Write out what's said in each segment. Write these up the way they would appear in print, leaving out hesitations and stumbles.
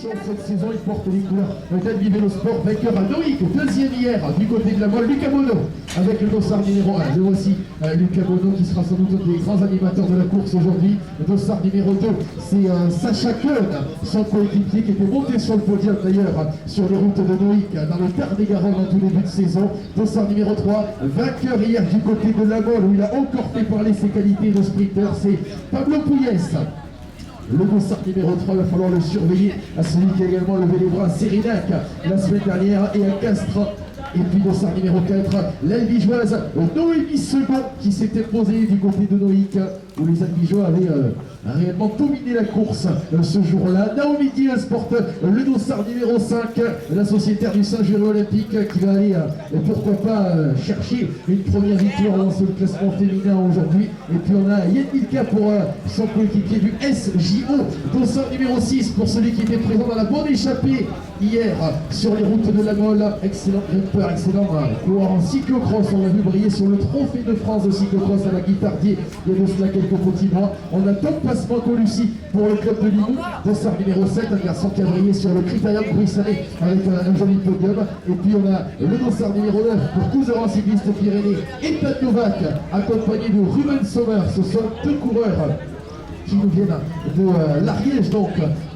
compétition cette saison. Il porte les couleurs d'Albi Vélo Sport, vainqueur à Noïc, deuxième hier du côté de la Molle. Lucas Bono avec le dossard numéro 1. Le voici, Lucas Bono qui sera sans doute un des grands animateurs de la course aujourd'hui. Le dossard numéro 2, c'est Sacha Keun, son coéquipier qui était monté sur le podium d'ailleurs sur les routes de Noïc dans le Tarn-et-Garonne en tout début de saison. Dossard numéro 3, vainqueur hier du côté de la Molle où il a encore fait parler ses qualités de sprinter, c'est Pablo Puyès. Le dossard numéro 3, il va falloir le surveiller à celui qui a également levé les bras, Sérinac, la semaine dernière, et à Castres. Et puis dossard numéro 4, l'Albigeoise Noémie Second qui s'était posée du côté de Noïc où les Albigeois avaient réellement dominé la course ce jour-là. Naomi Diaz porte le dossard numéro 5, la sociétaire du Saint-Jury Olympique qui va aller, pourquoi pas, chercher une première victoire dans ce classement féminin aujourd'hui. Et puis on a Yann Milka pour son coéquipier du SJO, dossard numéro 6 pour celui qui était présent dans la bonne échappée hier sur les routes de la Molle. Excellent grimpeur, excellent coureur en cyclocross. On l'a vu briller sur le trophée de France de cyclocross à la Guittardier il y a de cela quelques petits mois. On a Tom Passement-Colussi pour le club de Limoux, dossard numéro 7, un garçon qui a brillé sur le Critérium Bruxelles avec un joli podium. Et puis on a le dossard numéro 9 pour Couserans Cycliste Pyrénées et Pat Novak accompagné de Ruben Sommer. Ce sont deux coureurs qui nous viennent de l'Ariège donc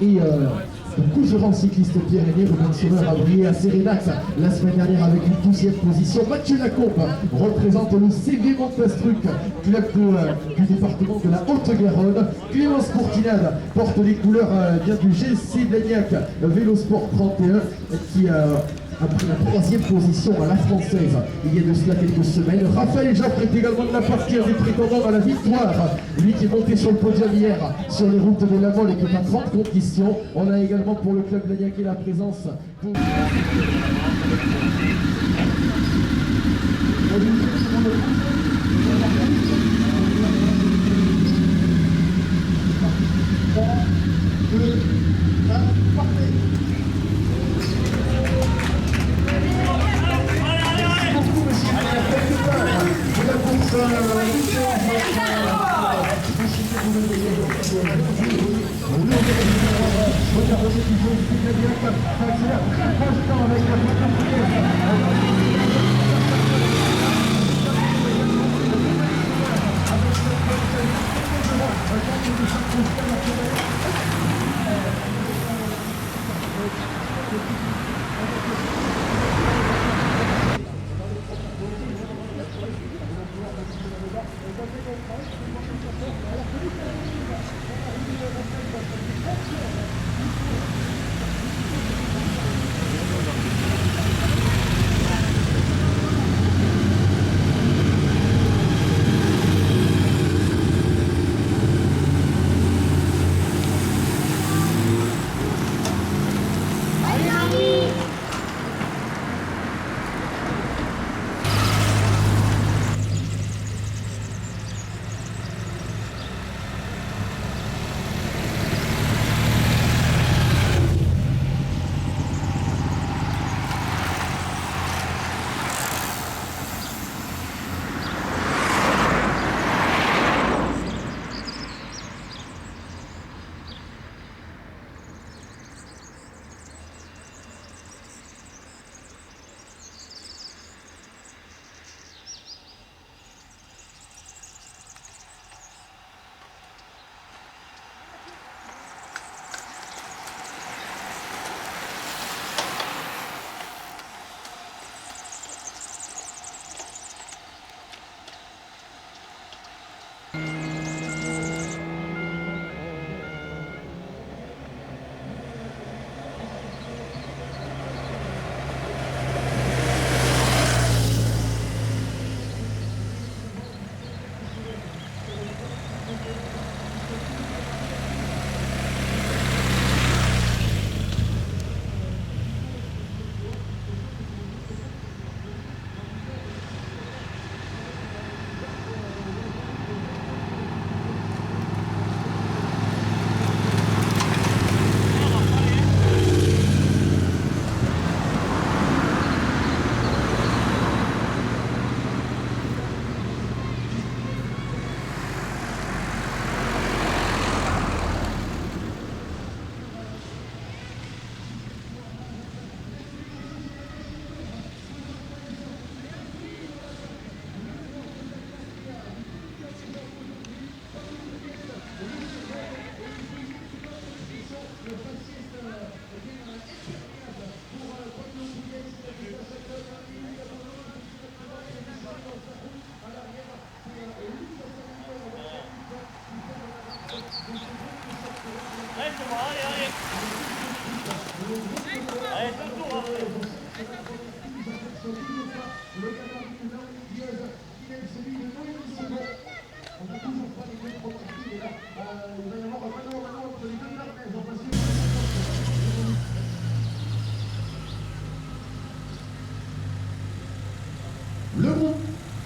et Couserans Cycliste Pyrénées. Ruben Sommer a brillé à Sérénac la semaine dernière avec une 12e position. Mathieu Lacombe représente le CV Montastruc, club du département de la Haute-Garonne. Clémence Courtinade porte les couleurs bien du GC Blagnac Vélo Sport 31 qui a pris la 3e position à la française il y a de cela quelques semaines. Raphaël Jaffre est également de la partie des prétendants à la victoire. Lui qui est monté sur le podium hier sur les routes de la Molle et qui est en grande compétition. On a également pour le club Blagnac la présence de...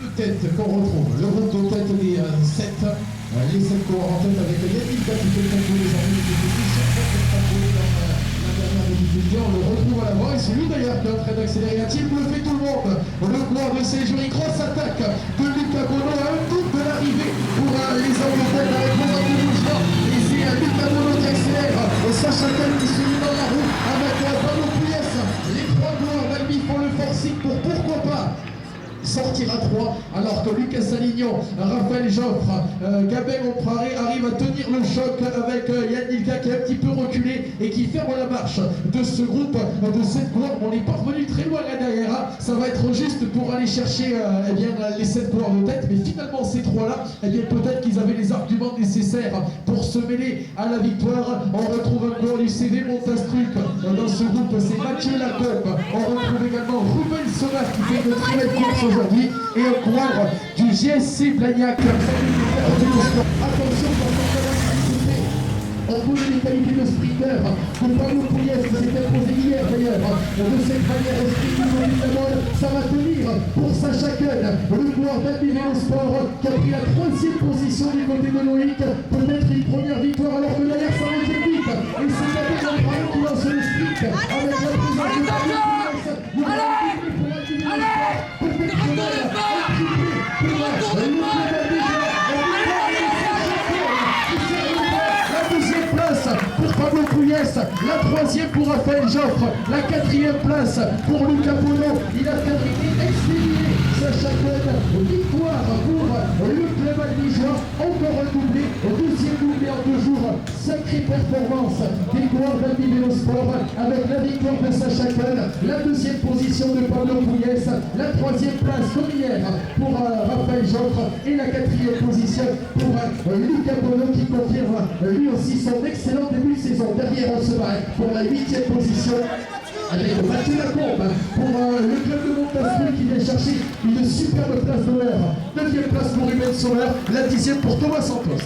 de tête qu'on retrouve. Le groupe de tête des 7, les 7 coureurs en tête avec Yannick qui fait le concours des armées de compétition. Dans la dernière difficulté, on le retrouve à l'avant et c'est lui d'ailleurs qui est en train d'accélérer un type, le fait tout le monde. Le coureur de Séjouri, grosse attaque de Lucas Bono à un tour de l'arrivée pour les hommes de tête avec Romain de Mougin. Et c'est Lucas Bono qui accélère, Sacha Ken qui se met dans la roue avec Pablo Puyes. Les trois coureurs d'Albi font le forcing pour pourquoi pas sortir à 3, alors que Lucas Salignon, Raphaël Joffre, Gabin Ompraré arrivent à tenir le choc avec Yann Ilka qui est un petit peu reculé et qui ferme la marche de ce groupe de 7 coureurs. On n'est pas revenu très loin là derrière, hein. Ça va être juste pour aller chercher eh bien, les 7 coureurs de tête, mais finalement ces trois-là, eh bien peut-être qu'ils avaient les arguments nécessaires pour se mêler à la victoire. On retrouve un coureur du CV Montastruc dans ce groupe, c'est Mathieu Lacombe. On retrouve également Ruben Solar qui fait une très belle course aujourd'hui et un coureur du GSC Blagnac. Attention on connaît les qualités de sprinter de Pablo Puyes qui s'est imposé hier d'ailleurs de cette manière au sprint du ça va tenir pour Sacha Ken, le coureur d'Albi Vélosport qui a pris la 3e position du côté de Loïc, peut-être une première victoire alors que derrière ça va vite et c'est Gabin Ompraré qui lance le sprint avec la présence de Pablo pour Pablo Puyes, la 3e pour Raphaël Joffre, la 4e place pour Lucas Bono. Il a terminé expédié Sacha Ken, victoire pour le club albigeois, encore un doublé, 12e doublé en 2 jours. Sacrée performance des coureurs d'Albi Vélosport avec la victoire de Sacha Ken, la 2e position de Pablo Puyes, la 3e place comme hier pour Raphaël Joffre et la 4e position pour Lucas Bono qui confirme lui aussi son excellent début de saison. Derrière on se bat pour la 8e position avec Mathieu Lacombe pour le club de Montastruc qui vient chercher une superbe place d'honneur. 9e place pour Ruben Soler, la 10e pour Thomas Santos.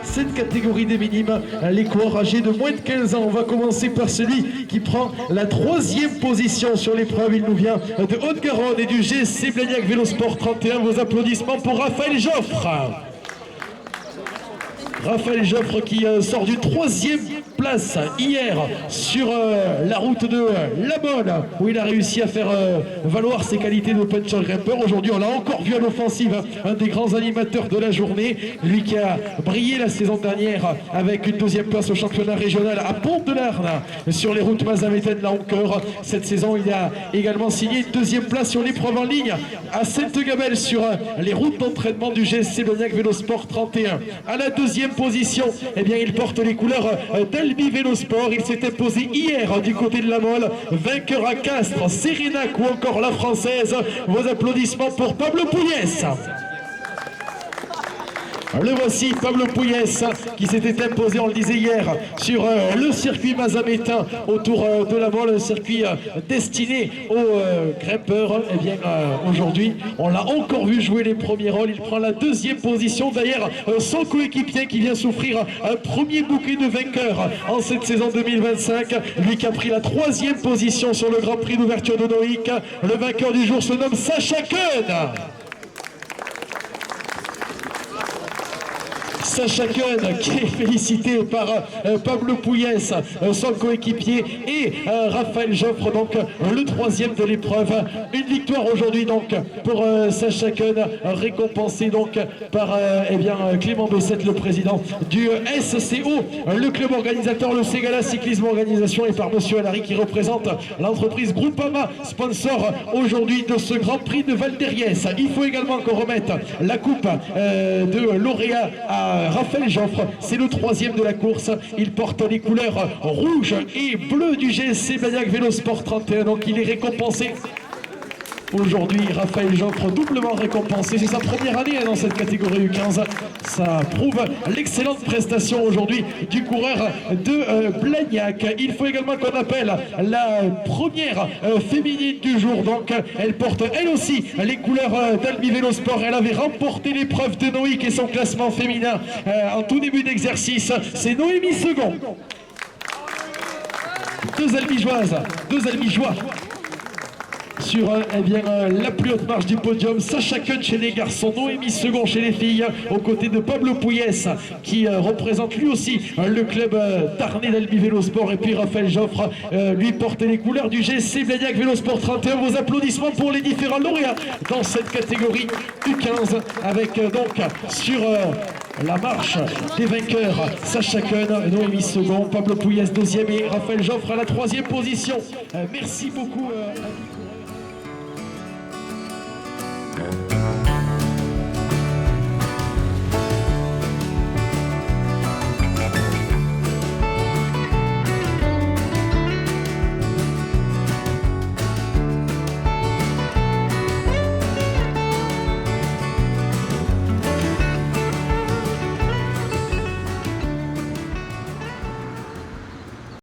Cette catégorie des minimes, les coureurs âgés de moins de 15 ans. On va commencer par celui qui prend la 3e position sur l'épreuve. Il nous vient de Haute-Garonne et du GSC Blagnac Vélosport 31. Vos applaudissements pour Raphaël Joffre. Raphaël Joffre qui sort du 3e place hier sur la route de La Bonne où il a réussi à faire valoir ses qualités de puncher grimpeur. Aujourd'hui on l'a encore vu à l'offensive, un des grands animateurs de la journée, lui qui a brillé la saison dernière avec une 2e place au championnat régional à Pont-de-Larn sur les routes Mazamétaine là encore. Cette saison il a également signé une 2e place sur l'épreuve en ligne à Sainte-Gabelle sur les routes d'entraînement du GSC Blagnac Vélosport 31. À la 2e position, eh bien, il porte les couleurs d'Albi Vélosport. Il s'est imposé hier du côté de la Mole, vainqueur à Castres, Sérénac ou encore la Française. Vos applaudissements pour Pablo Puyes. Le voici, Pablo Puyes, qui s'était imposé, on le disait hier, sur le circuit Mazamétain autour de la Mole, un circuit destiné aux grimpeurs. Et bien aujourd'hui, on l'a encore vu jouer les premiers rôles. Il prend la 2e position. D'ailleurs, son coéquipier qui vient s'offrir un premier bouquet de vainqueurs en cette saison 2025. Lui qui a pris la 3e position sur le Grand Prix d'ouverture de Noïc. Le vainqueur du jour se nomme Sacha Ken. Sacha Ken qui est félicité par Pablo Puyes, son coéquipier, et Raphaël Joffre, donc le 3e de l'épreuve. Une victoire aujourd'hui donc pour Sacha Ken, récompensé donc par eh bien, Clément Bessette, le président du SCO, le club organisateur, le Ségala Cyclisme Organisation, et par Monsieur Alary qui représente l'entreprise Groupama, sponsor aujourd'hui de ce Grand Prix de Val d'Eriès. Il faut également qu'on remette la coupe de lauréat à Raphaël Joffre, c'est le 3e de la course. Il porte les couleurs rouge et bleu du GSC Blagnac Vélosport 31, donc il est récompensé Aujourd'hui, Raphaël Joffre doublement récompensé. C'est sa première année dans cette catégorie U15. Ça prouve l'excellente prestation aujourd'hui du coureur de Blagnac. Il faut également qu'on appelle la première féminine du jour. Donc, elle porte elle aussi les couleurs d'Albi Vélo Sport. Elle avait remporté l'épreuve de Noïc et son classement féminin en tout début d'exercice. C'est Noémie Second. Deux Albigeois sur la plus haute marche du podium. Sacha Kuhn chez les garçons, Noémie Second chez les filles, aux côtés de Pablo Pouillès qui représente lui aussi le club tarnais d'Albi Vélo Sport, et puis Raphaël Joffre lui porte les couleurs du GSC Blagnac Vélo Sport 31. Vos applaudissements pour les différents lauréats dans cette catégorie U15 avec donc sur la marche des vainqueurs Sacha Kuhn, Noémie Second, Pablo Pouillès deuxième et Raphaël Joffre à la troisième position. Merci beaucoup.